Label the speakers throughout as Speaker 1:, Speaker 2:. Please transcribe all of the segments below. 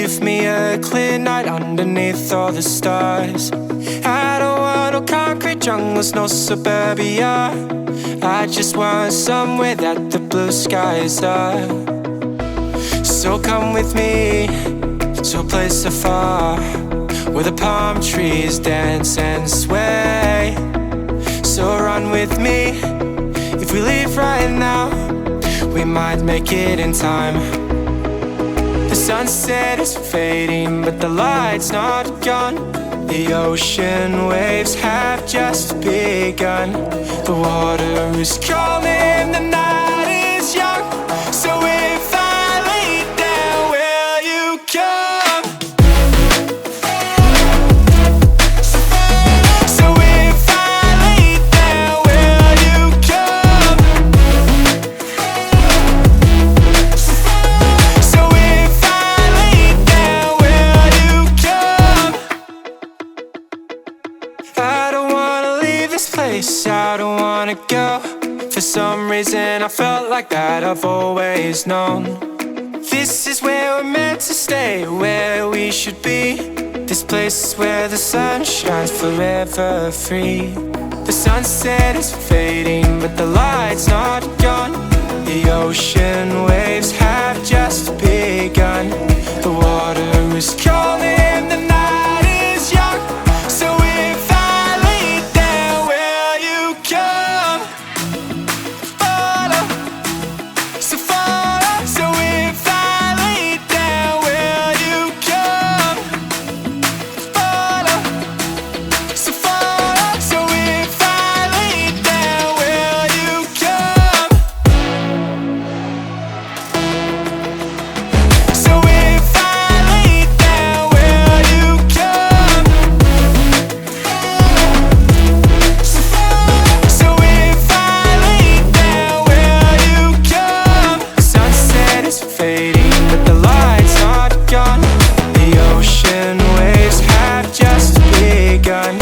Speaker 1: give me a clear night underneath all the stars. I don't want no concrete jungles, no suburbia. I just want somewhere that the blue skies are. So come with me to a place afar, where the palm trees dance and sway. So run with me. If we leave right now, we might make it in time. The sunset is fading, but the light's not gone. The ocean waves have just begun. The water is calling, the night is young. So if I lay down, will you come? So if I lay down, will you come? So if I lay down, will you come? I don't wanna leave this place, I don't wanna go. For some reason I felt like that I've always known. This is where we're meant to stay, where we should be. This place is where the sun shines forever free. The sunset is fading, but the light's not gone. The ocean waves have just begun. The water is calling, the night is young. So if I lay down, will you come? Follow, so follow. So if I lay down, will you come? Follow, so follow. So if I lay down, will you come? So if I lay down, will you come? So if I lay down, will you come? The sunset is fading, but the light's not gone. The ocean waves have just begun.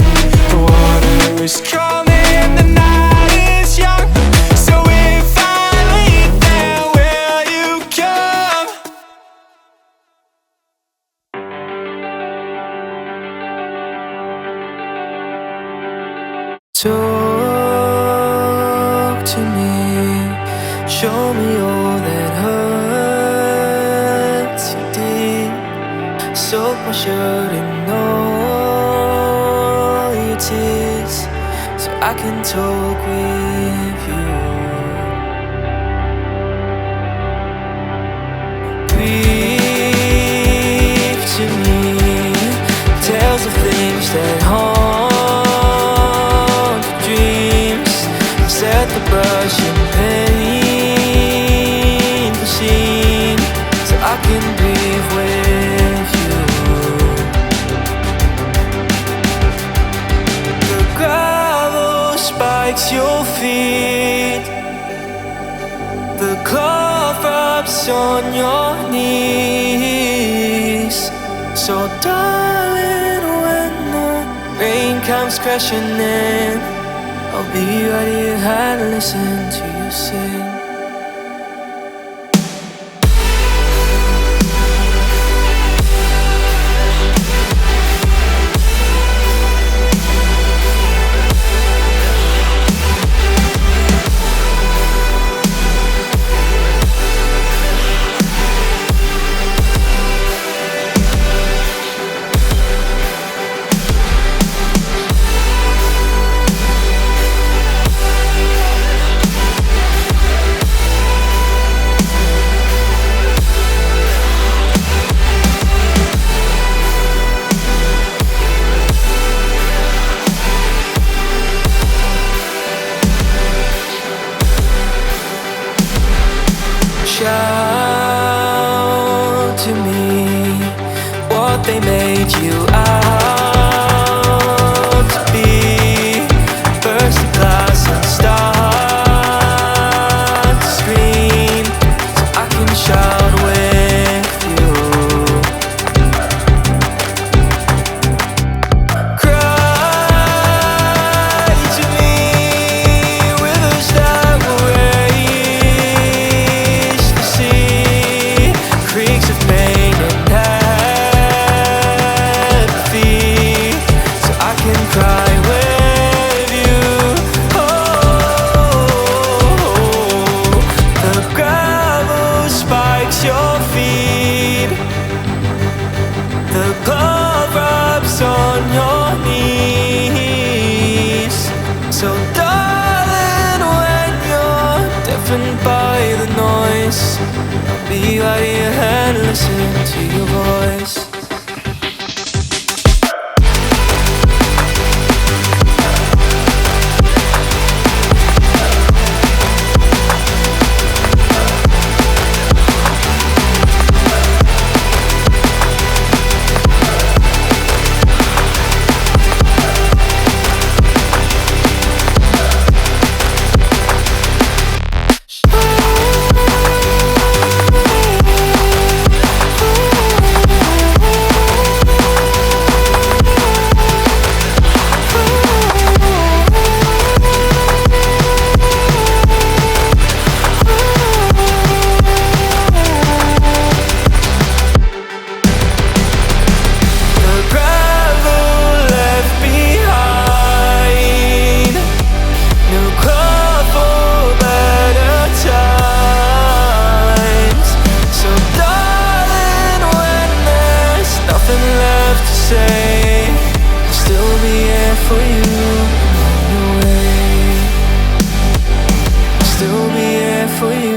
Speaker 1: The water is calling, the night is young. So if I lay down, will you come? Talk to me, show me all that hurts you did. Soak my shirt in all your tears, so I can talk with you. Breathe to me, tales of things that haunt your dreams. Set the brush and paint the scene, so I can breathe with you. The gravel spikes your feet, the cloth rubs on your knees. So darling, when the rain comes crashing in, I'll be right here and listen to you sing. Shout to me what they made you out to be. Burst the glass and start to scream, so I can shout with you. Cry to me with us that will raise the sea. Creeks of pain and listen to your voice. For you